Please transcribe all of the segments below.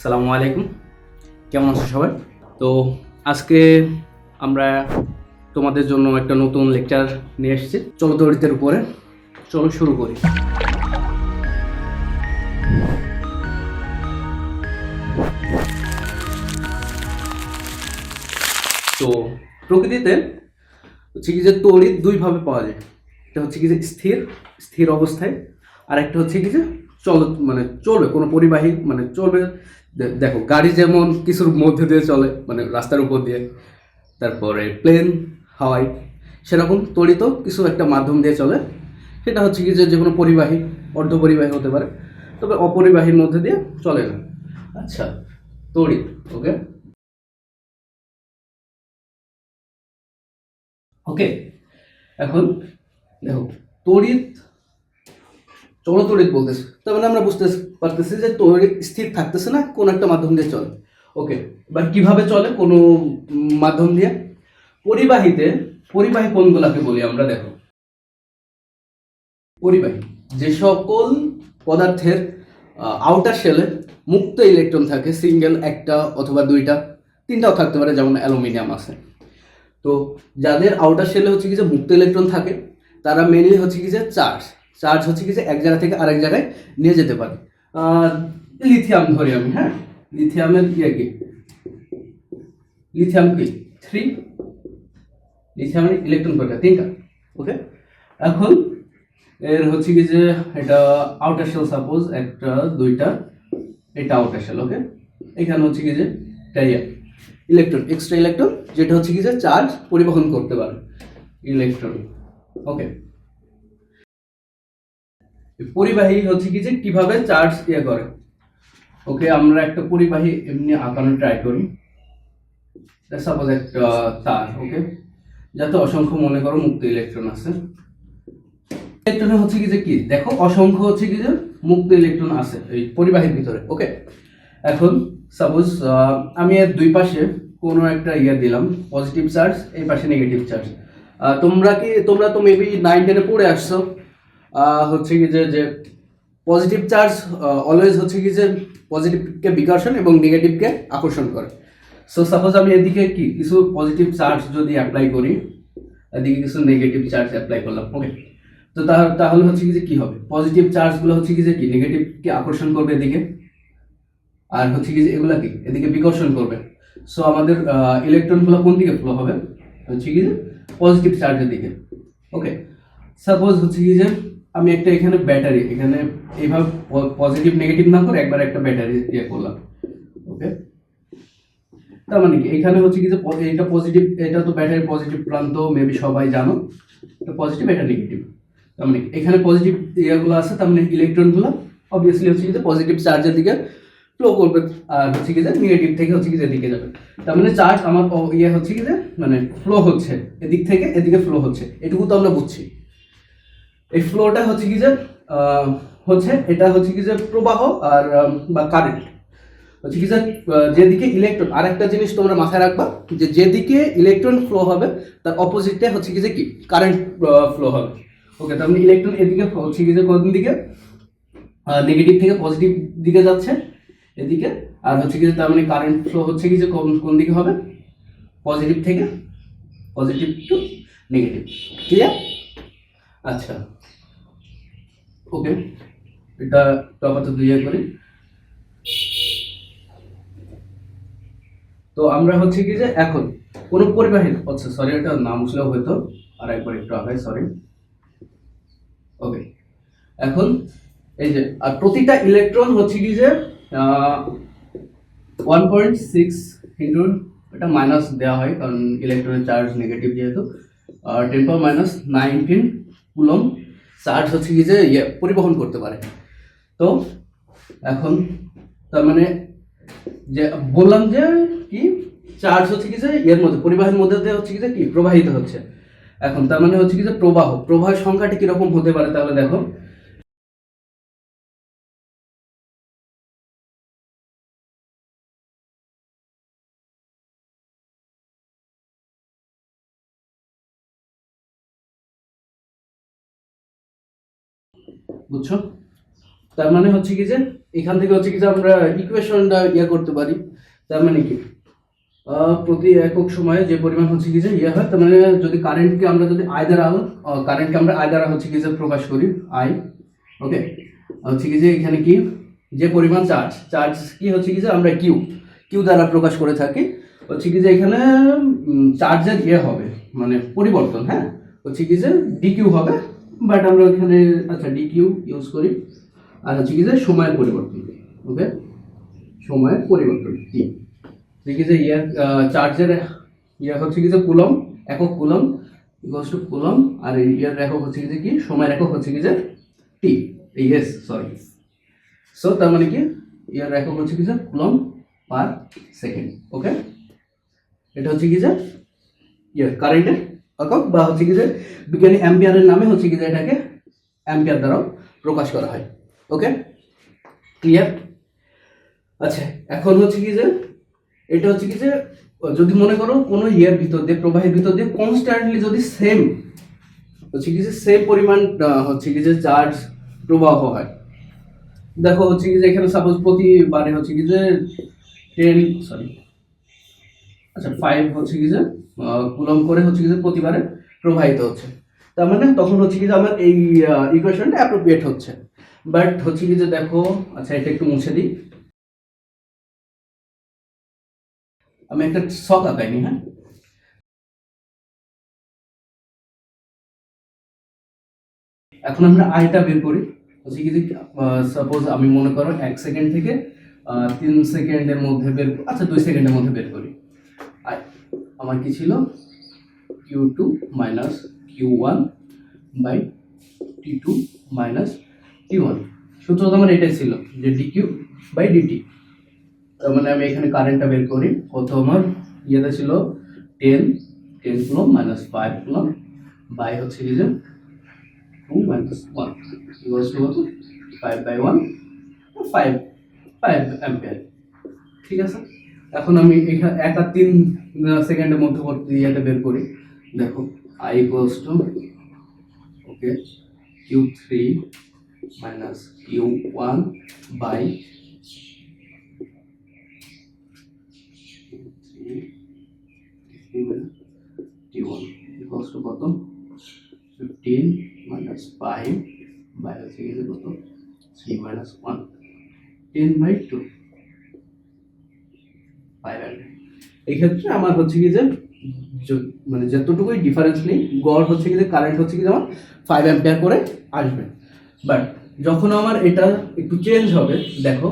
আসসালামু আলাইকুম, কেমন আছো সবাই? তো আজকে আমরা তোমাদের জন্য একটা নতুন লেকচার নিয়ে এসেছি চলতরিতের উপরে। চলো শুরু করি। তো প্রকৃতিতে হচ্ছে কি যে তড়িৎ দুইভাবে পাওয়া যায়। একটা হচ্ছে কি যে স্থির স্থির অবস্থায়, আর একটা হচ্ছে কি যে চলবে কোনো পরিবাহী চলবে। দেখো গাড়ি যেমন কিছুর মধ্যে দিয়ে চলে, রাস্তার উপর দিয়ে, তারপরে প্লেন হাওয়ায়, সেরকম তড়িৎ কিছু একটা মাধ্যম দিয়ে চলে। সেটা হচ্ছে কি যে কোনো পরিবাহী, অর্ধপরিবাহী হতে পারে, তবে অপরিবাহীর মধ্যে দিয়ে চলে না। আচ্ছা, তড়িৎ। ওকে ওকে এখন দেখো, তড়িৎ, চলতড়িৎ বলতেছে, তার মানে আমরা বুঝতে পারতেছি যে তড়িৎ স্থির থাকতেছে না, কোন একটা মাধ্যম দিয়ে চলে। ওকে, এবার কিভাবে চলে? কোনো মাধ্যম দিয়ে। পরিবাহীতে, পরিবাহী কোনগুলাকে বলি আমরা? দেখো, পরিবাহী যে সকল পদার্থের আউটার শেলে মুক্ত ইলেকট্রন থাকে, সিঙ্গেল, একটা অথবা দুইটা, তিনটাও থাকতে পারে, যেমন অ্যালুমিনিয়াম আছে। তো যাদের আউটার শেলে হচ্ছে কি যে মুক্ত ইলেকট্রন থাকে, তারা মেনলি হচ্ছে কি যে চার্জ চার্জ হচ্ছে কি যে এক জায়গা থেকে আরেক জায়গায় নিয়ে যেতে পারে। লিথিয়াম ধরি আমি, হ্যাঁ, লিথিয়ামের কি, লিথিয়াম কি 3, লিথিয়ামের ইলেকট্রন কয়টা? 3টা। ওকে, এখন এর হচ্ছে কি যে এটা আউটার শেল, সাপোজ একটা, দুইটা, এটা আউটার শেল। ওকে, এখানে হচ্ছে কি যে ইলেকট্রন, এক্সট্রা ইলেকট্রন, যেটা হচ্ছে কি যে চার্জ পরিবহন করতে পারে, ইলেকট্রন। ওকে, পরিবাহী হচ্ছে কি যে কিভাবে চার্জ করে। ওকে, আমরা একটা পরিবাহী এমনি আঁকানো ট্রাই করি। সাপোজ একটা তার। ওকে, যাতে অসংখ্য, মনে করো, মুক্ত ইলেকট্রন আছে। ইলেকট্রনে হচ্ছে কি যে কি, দেখো, অসংখ্য হচ্ছে কি যে মুক্ত ইলেকট্রন আছে এই পরিবাহীর ভিতরে। ওকে, এখন সাপোজ আমি এর দুই পাশে কোনো একটা দিলাম, পজিটিভ চার্জ, এই পাশে নেগেটিভ চার্জ। তোমরা তো মেবি 9-10-এ পড়ে আসছো, হচ্ছে কি যে পজিটিভ চার্জ অলওয়েজ হচ্ছে কি যে পজিটিভকে বিকর্ষণ এবং নেগেটিভকে আকর্ষণ করে। সো সাপোজ আমি এদিকে কি কিছু পজিটিভ চার্জ যদি অ্যাপ্লাই করি, এদিকে কিছু নেগেটিভ চার্জ অ্যাপ্লাই করলাম। ওকে, তো তাহলে হচ্ছে কি যে কি হবে, পজিটিভ চার্জগুলো হচ্ছে কি যে কি নেগেটিভকে আকর্ষণ করবে এদিকে, আর হচ্ছে কি যে এগুলা কি এদিকে বিকর্ষণ করবে। সো আমাদের ইলেকট্রনগুলো কোন দিকে ফ্লো হবে? হচ্ছে কি যে পজিটিভ চার্জের দিকে। ওকে, সাপোজ হচ্ছে কি যে আমি একটা এখানে ব্যাটারি, এখানে এইভাবে পজিটিভ নেগেটিভ না করে একবার একটা ব্যাটারি করলাম। ওকে, তার মানে কি এখানে হচ্ছে কি যে এটা পজিটিভ, এটা তো ব্যাটারির পজিটিভ প্রান্ত, মেবি সবাই জানো, এটা পজিটিভ, এটা নেগেটিভ। তার মানে এখানে পজিটিভ ইয়েগুলো আছে, তার মানে ইলেকট্রনগুলো অবভিয়াসলি হচ্ছে কি যে পজিটিভ চার্জের দিকে ফ্লো করবে, আর হচ্ছে কি যে নেগেটিভ থেকে হচ্ছে কি যে এদিকে যাবে। তার মানে চার্জ আমার হচ্ছে কি যে ফ্লো হচ্ছে, এদিক থেকে এদিকে ফ্লো হচ্ছে, এটুকু তো আমরা বুঝছি। এই ফ্লোটা হচ্ছে কি যে এটা হচ্ছে কি যে প্রবাহ, আর বা কারেন্ট হচ্ছে কি যে যেদিকে ইলেকট্রন, আরেকটা জিনিস তোমরা মাথায় রাখবা, যে যেদিকে ইলেকট্রন ফ্লো হবে তার অপোজিটে হচ্ছে কি যে কি কারেন্ট ফ্লো হবে। ওকে, তার মানে ইলেকট্রন এদিকে হচ্ছে কি যে কোন দিকে, নেগেটিভ থেকে পজিটিভ দিকে যাচ্ছে এদিকে, আর হচ্ছে কি যে তার মানে কারেন্ট ফ্লো হচ্ছে কি যে কোন দিকে হবে, পজিটিভ থেকে, পজিটিভ টু নেগেটিভ। ক্লিয়ার? আচ্ছা, ওকে, এটা আপাতত ক্লিয়ার করি। তো আমরা হচ্ছে কি যে এখন কোন পরিবাহী, আচ্ছা সরি, এটা নাম উঠলেও হয়তো, আর একবার একটু আগে, সরি। ওকে, এখন এই যে আর প্রতিটা ইলেকট্রন হচ্ছে কি যে 1.6 ইন্টু, এটা মাইনাস দেওয়া হয় কারণ ইলেকট্রনের চার্জ নেগেটিভ যেহেতু, 10⁻19 কুলম চার্জ হচ্ছে কি যে পরিবহন করতে পারে। তো এখন তার মানে যে বললাম যে কি চার্জ হচ্ছে কি যে এর মধ্যে, পরিবাহের মধ্যে দিয়ে হচ্ছে কি যে কি প্রবাহিত হচ্ছে। এখন তার মানে হচ্ছে কি যে প্রবাহের সংখ্যাটা কিরকম হতে পারে? তাহলে দেখো, বুঝছো? তার মানে হচ্ছে কি যে এখান থেকে হচ্ছে কি যে আমরা ইকুয়েশনটা করতে পারি। তার মানে কি প্রতি একক সময়ে যে পরিমাণ হচ্ছে কি যে হয়, তার মানে যদি কারেন্টকে আমরা যদি আই দ্বারা হচ্ছে কি যে প্রকাশ করি, আই, ওকে, হচ্ছে কি যে এখানে কি যে পরিমাণ চার্জ কি হচ্ছে কি যে আমরা কিউ দ্বারা প্রকাশ করে থাকি, হচ্ছে কি যে এখানে চার্জের হবে মানে পরিবর্তন, হ্যাঁ, হচ্ছে কি যে ডিকিউ হবে, বাট আমরা এখানে আচ্ছা ডিকিউ ইউজ করি। আর হচ্ছে কি যে সময়ের পরিবর্তন, ওকে, সময়ের পরিবর্তন টি, দেখি যে চার্জের হচ্ছে কি যে কুলম, একক কুলম ইকুয়ালস টু কুলম, আর একক হচ্ছে কি যে কি সময়ের একক হচ্ছে কি যে টি, সরি। সো তার মানে কি একক হচ্ছে কি যে কুলম পার সেকেন্ড, ওকে। এটা হচ্ছে কি যে কারেন্টের একক, বা হচ্ছে কি যে বিজ্ঞানী অ্যাম্পিয়ারের নামে হচ্ছে কি যে এটাকে অ্যাম্পিয়ার দ্বারাও প্রকাশ করা হয়, ওকে, ক্লিয়ার। আচ্ছা, এখন হচ্ছে কি যে এটা হচ্ছে কি যে যদি মনে করো কোনো ভিতর দিয়ে, প্রবাহের ভিতর দিয়ে কনস্ট্যান্টলি যদি সেম হচ্ছে কি যে সেম পরিমাণ হচ্ছে কি যে চার্জ প্রবাহ হয়, দেখো হচ্ছে কি যে এখানে সাপোজ প্রতিবারে হচ্ছে কি যে 5 হচ্ছে কি যে কুলম করে হচ্ছে কি যে প্রতিবারে প্রবাহিত হচ্ছে, তার মানে তখন হচ্ছে কি যে আমার এই ইকুয়েশনটা অ্যাপ্রোপ্রিয়েট হচ্ছে। বাট হচ্ছে কি যে দেখো, আচ্ছা এটা একটু মুছে দিই, আমি একটা শখ আঁকাইনি, হ্যাঁ, এখন আমরা আইটা বের করি। হচ্ছে কি যে সাপোজ আমি মনে করো 1 সেকেন্ড থেকে 3 সেকেন্ডের মধ্যে আচ্ছা 2 সেকেন্ডের মধ্যে বের করি। আই আমার কি ছিল, Q2 minus Q1 by T2 minus T1, সূত্র তো আমার এটাই ছিল যে DQ বাই DT। তার মানে আমি এখানে কারেন্টটা বের করি, কত আমার ছিল 10 কুলম মাইনাস 5 কুলম বাই হচ্ছে কি যে 2 minus 1 equals to কত 5 by 1 5 অ্যাম্পিয়ার, ঠিক আছে। এখন আমি এখানে 1 আর 3 সেকেন্ডের মধ্যবর্তী বের করি, দেখো I equals to okay Q3 minus Q1 by T1 equals to কত 15 minus 5 by হচ্ছে কি কত 3 minus 1 10 by 2 5 অ্যাম্পিয়ার। এই ক্ষেত্রে আমার হচ্ছে কি যে মানে যতটুকুই ডিফারেন্স নেই, গড় হচ্ছে কি যে কারেন্ট হচ্ছে কি যে আমার 5 অ্যাম্পিয়ার করে আসবে। বাট যখন আমার এটা একটু চেঞ্জ হবে, দেখো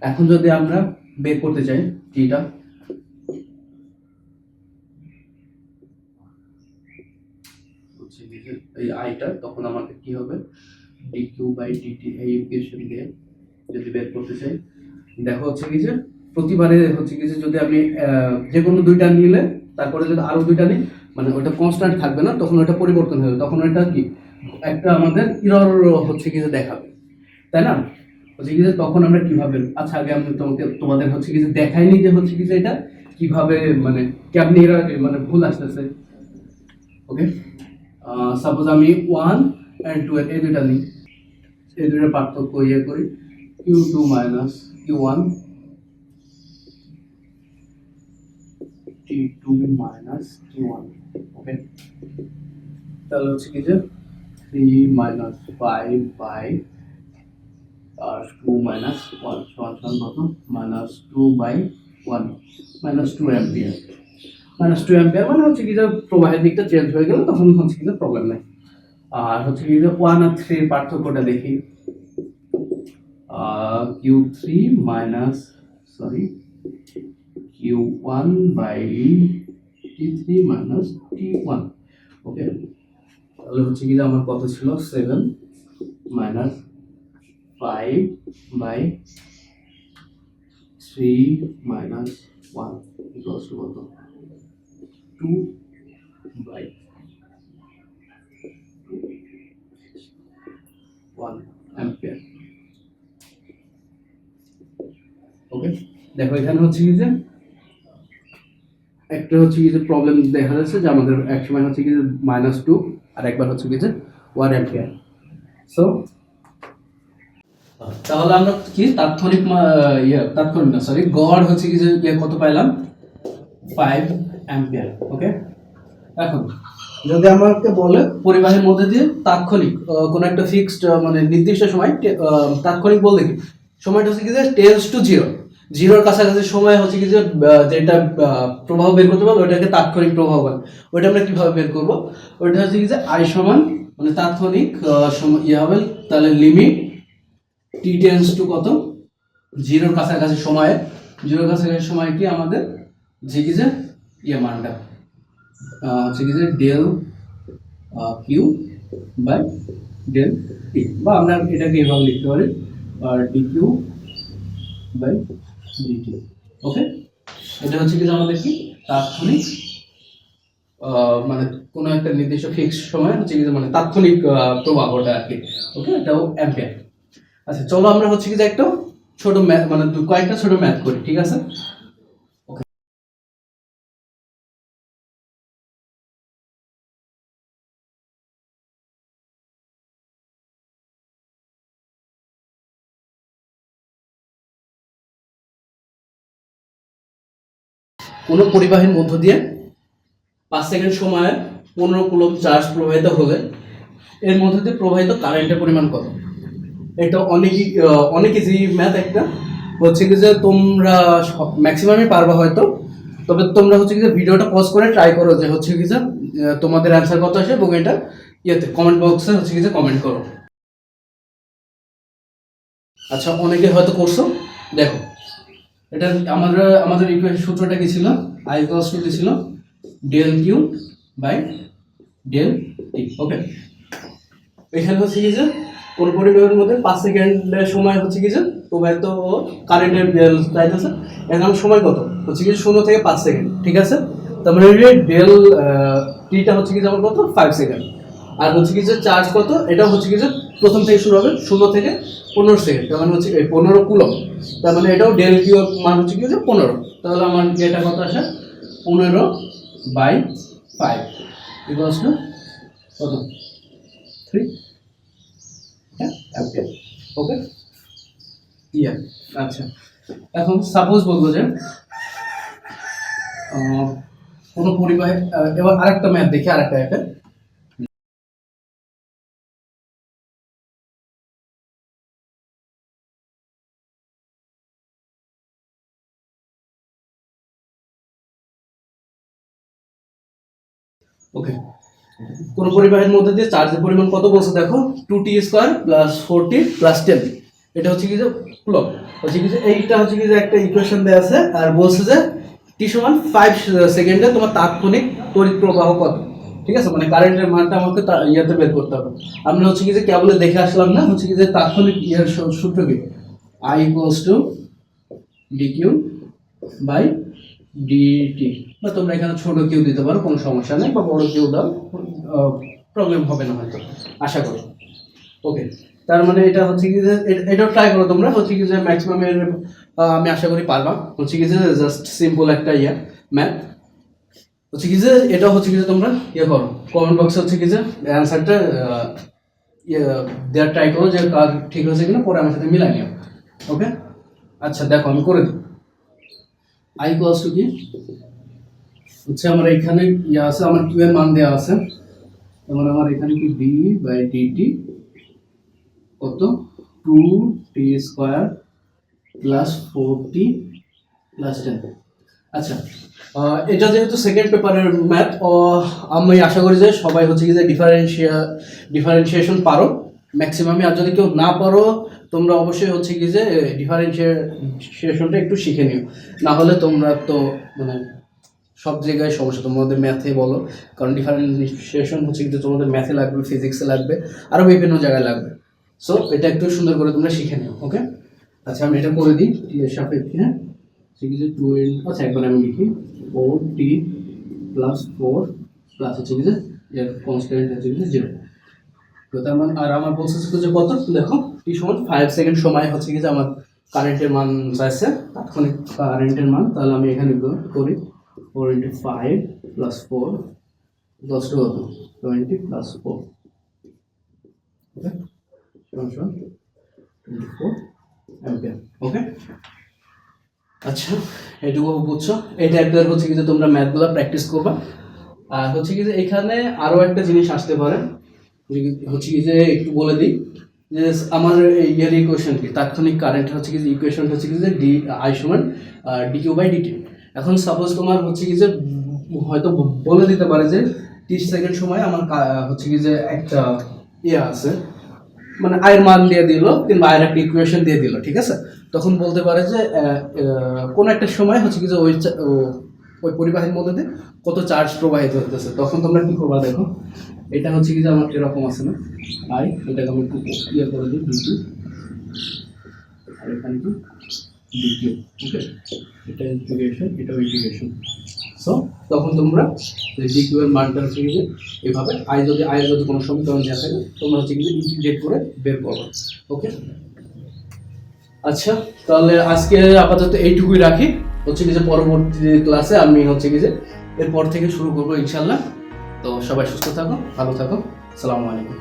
এখন যদি আমরা বের করতে চাই টিটা, হচ্ছে কি যে এই আইটা, তখন আমাদের কি হবে dq বাই dt এই ইকুয়েশন দিয়ে যদি বের করতে চাই, দেখো হচ্ছে কি যে প্রতিবারে হচ্ছে কি যে যদি আমি যে কোনো দুইটা নিলে তারপরে যদি আরো দুইটা নিই, মানে ওটা কনস্ট্যান্ট থাকবে না, তখন ওটা পরিবর্তন হবে, তখন ওটা কি একটা আমাদের ইরর হচ্ছে কি যে দেখাবে, তাই না? হচ্ছে কি যে তখন আমরা কিভাবে, আচ্ছা আগে আমি তোমাদের হচ্ছে কি যে দেখাইনি যে হচ্ছে কি যে এটা কিভাবে মানে কেমনি এরা মানে ভুল আসতেছে, ওকে। সাপোজ আমি 1 and 2 এই দুইটা নিই, এই দুইটার পার্থক্য করি Q2 minus Q1 T2 minus T1, ওকে, তাহলে হচ্ছে কি যে 3 minus 5 by 2 minus 1 সমান কত minus 2 by 1 minus 2 অ্যাম্পিয়ার, মানে হচ্ছে কি যে প্রবাহের দিকটা চেঞ্জ হয়ে গেল, তখন হচ্ছে কি যে প্রবলেম নাই। আর হচ্ছে কি যে 1 আর 3 পার্থক্যটা দেখি, Q3 minus Q1 by T3 minus T1, ওকে, তাহলে হচ্ছে কি যে আমার কত ছিল 7 minus 5 by 3 minus 1 equals to কত 2 by 1 অ্যাম্পিয়ার, ওকে। দেখো এখানে হচ্ছে কি যে একটা হচ্ছে কি যে প্রবলেম দেখা যাচ্ছে যে আমাদের এক সময় হচ্ছে কি যে -2 আর একবার হচ্ছে কি যে 1 অ্যাম্পিয়ার। সো তাহলে আমরা কি তাৎক্ষণিক তাৎক্ষণিক না সরি গড় হচ্ছে কি যে কত পাইলাম 5 অ্যাম্পিয়ার। ওকে, এখন যদি আমাকে বলে পরিবাহের মধ্যে দিয়ে তাৎক্ষণিক কোনো একটা ফিক্সড মানে নির্দিষ্ট সময় তাৎক্ষণিক বলতে কি সময়টা হচ্ছে কি যে টেন্স টু জিরো, জিরোর কাছাকাছি সময় হচ্ছে কি যে যেটা প্রবাহ বের করতে পারবো ওইটাকে তাৎক্ষণিক প্রবাহ বলে। ওইটা আমরা কিভাবে বের করবো, ওইটা হচ্ছে কি যে আই সমান মানে তাৎক্ষণিক সময় হবে তাহলে লিমিট টি টেন্স টু কত জিরোর কাছাকাছি সময়ে, জিরোর কাছাকাছি সময় কি আমাদের যে কি যে মানটা হচ্ছে কি যে del Q by del t, বা আমরা এটাকে এভাবে লিখতে পারি d q by d t. Okay, এটা হচ্ছে কি আমাদের কি তাৎক্ষণিক মানে কোনো একটা নির্দিষ্ট ফিক্স সময় হচ্ছে কি মানে তাৎক্ষণিক প্রবাহটা আর কি। ওকে, এটাও অ্যাম্পিয়ার। আচ্ছা চলো আমরা হচ্ছে কি যে একটা ছোট ম্যাথ মানে কয়েকটা ছোট ম্যাথ করি, ঠিক আছে? কোনো পরিবাহীর মধ্য দিয়ে 5 সেকেন্ড সময়ে 15 কুলম্ব চার্জ প্রবাহিত হলে এর মধ্যে দিয়ে প্রবাহিত কারেন্টের পরিমাণ কত? এটা অনেক ইজি ম্যাথ একটা, হচ্ছে কি যে তোমরা ম্যাক্সিমামই পারবা হয়তো, তবে তোমরা হচ্ছে কি যে ভিডিওটা পজ করে ট্রাই করো যে হচ্ছে কি যে তোমাদের অ্যান্সার কত আসে এবং এটা কমেন্ট বক্সে হচ্ছে কি যে কমেন্ট করো। আচ্ছা অনেকে হয়তো করছো, দেখো এটা আমাদের ইকুয়েশন সূত্রটা কি ছিল, আই ইকুয়ালস টু ছিল del Q by del T. Okay, এখানে হচ্ছে কি যে কোন পরিবাহের মধ্যে 5 সেকেন্ডের সময় হচ্ছে কি যে প্রবাহিত কারেন্টের টাইম আছে, এখন সময় কত হচ্ছে কি 0 থেকে 5 সেকেন্ড, ঠিক আছে? তার মানে ডেল টিটা হচ্ছে কি যেমন কত 5 সেকেন্ড, আর হচ্ছে কি যে চার্জ কত, এটা হচ্ছে কি যে প্রথম থেকে শুরু হবে 0 থেকে 15 সেকেন্ড, তার মানে হচ্ছে 15 কুলম্ব, তার মানে এটাও ডেল কিউ মান হচ্ছে কি যে 15, তাহলে আমার এটা কত আসে 15 বাই 5 ইকুয়ালস টু কত 3 অ্যাম্পিয়ার। ওকে, আচ্ছা এখন সাপোজ বলবো যে কোনো পরিবাহে এবার আরেকটা ম্যাথ দেখি, আরেকটা একটা ওকে, কোন পরিবাহের মধ্যে দিয়ে চার্জের পরিমাণ কত বলছে দেখো 2t square plus 4t plus 10, এটা হচ্ছে কি যে কুলম্ব, হচ্ছে কি যে এইটা হচ্ছে কি যে একটা ইকুয়েশন দেয়া আছে আর বলছে যে t সমান 5 সেকেন্ডে তোমার তাৎক্ষণিক তড়িৎ প্রবাহ কত, ঠিক আছে? মানে কারেন্টের মানটা আমাকে ইয়াতে বের করতে হবে। আমরা হচ্ছে কি যে কেবল দেখে আসলাম না, হচ্ছে কি যে তাৎক্ষণিক ইয়ার সূত্র কি I equals to dq by dt, বা তোমরা এখানে ছোট কিউ দিতে পারো, কোনো সমস্যা নেই, বা বড় কিউ দাও, প্রবলেম হবে না হয়তো, আশা করি। ওকে, তার মানে এটা হচ্ছে কি যে এটাও ট্রাই করো তোমরা, হচ্ছে কি যে ম্যাক্সিমাম এর আমি আশা করি পারবা, হচ্ছে কি যে জাস্ট সিম্পল একটা ম্যাথ, হচ্ছে কি যে এটা হচ্ছে কি যে তোমরা করো কমেন্ট বক্সে হচ্ছে কি যে অ্যান্সারটা দেওয়ার ট্রাই করো যে কার ঠিক হয়েছে কিনা, পরে আমার সাথে মিলাই নিও। ওকে, আচ্ছা দেখো আমি করে দিই। আই ইকুয়ালস টু কি হচ্ছে আমার এখানে আছে, আমার কিউ এর মান দেওয়া আছে, যেমন আমার এখানে কি ডি বাই ডিটি কত 2t square plus 4t plus 10। আচ্ছা এটা যেহেতু সেকেন্ড পেপারের ম্যাথ, আমি আশা করি যে সবাই হচ্ছে কি যে ডিফারেন্সিয়েশন পারো ম্যাক্সিমামই, আর যদি কেউ না পারো তোমরা অবশ্যই হচ্ছে কি যে ডিফারেন্সিয়েশনটা একটু শিখে নিও, না হলে তোমরা তো মানে সব জায়গায় সমস্যা, তোমাদের ম্যাথে বলো, কারণ ডিফারেন্সিয়েশন হচ্ছে কিন্তু তোমাদের ম্যাথে লাগবে, ফিজিক্সে লাগবে, আরও বিভিন্ন জায়গায় লাগবে। সো এটা একটু সুন্দর করে তোমরা শিখে নিও। ওকে, আচ্ছা আমি এটা করে দিই টি এর সাপেক্ষে, হ্যাঁ ঠিক আছে 2 আচ্ছা একবার আমি লিখি 4t প্লাস 4 প্লাস হচ্ছে কি যে এর কনস্ট্যান্ট হচ্ছে কি 0, তো তার মানে আর আমার বলছে যে কত দেখো টি সমান 5 সেকেন্ড সময় হচ্ছে কি যে আমার কারেন্টের মান চাইছে, তাৎক্ষণিক কারেন্টের মান, তাহলে আমি এখানে করি 4 into 5 plus 4 equals to 20 plus 4. Okay, so 24 ampere. Okay, আচ্ছা এটুকু বুঝছো। এই টাইপের হচ্ছে কি যে তোমরা ম্যাথগুলো প্র্যাকটিস করবা। আর হচ্ছে কি যে এখানে আরো একটা জিনিস আসতে পারে, হচ্ছে কি যে একটু বলে দিই যে আমার ইয়ার ইকুয়েশন কি, তাৎক্ষণিক কারেন্ট হচ্ছে কি যে ইকুয়েশন হচ্ছে কি যে ডি আই সমান ডিকিউ বাই ডিটি। এখন সাপোজ তোমার হচ্ছে কি যে হয়তো বলে দিতে পারে যে 30 সেকেন্ড সময় আমার হচ্ছে কি যে একটা ইয়ে আছে, মানে আয়ের মান দিয়ে দিল কিংবা আয়ের একটা ইকুয়েশন দিয়ে দিল, ঠিক আছে। তখন বলতে পারে যে কোন একটা সময় হচ্ছে কি যে ওই পরিবাহীর মধ্যে দিয়ে কত চার্জ প্রবাহিত হতেছে। তখন তোমরা কি করবা দেখো, এটা হচ্ছে কি যে আমার এরকম আছে না আই, এটাকে আমি একটু ক্লিয়ার করে দিই ডিকিউ, আর এখানে কি ডিকিউ। ওকে, এটা ইন্টিগ্রেশন, এটা ইন্টিগ্রেশন। সো তখন তোমরা ডিকিউ এর মানটা হচ্ছে কি যে এভাবে আই যদি কোনো সমীকরণ দেওয়া থাকে তোমরা হচ্ছে কি যে ইন্টিগ্রেট করে বের করবে। ওকে, আচ্ছা তাহলে আজকে আপাতত এইটুকুই রাখি। হচ্ছে কি যে পরবর্তী ক্লাসে আমি হচ্ছে কি যে এরপর থেকে শুরু করবো ইনশাল্লাহ। তো সবাই সুস্থ থাকো, ভালো থাকো, আসসালামু আলাইকুম।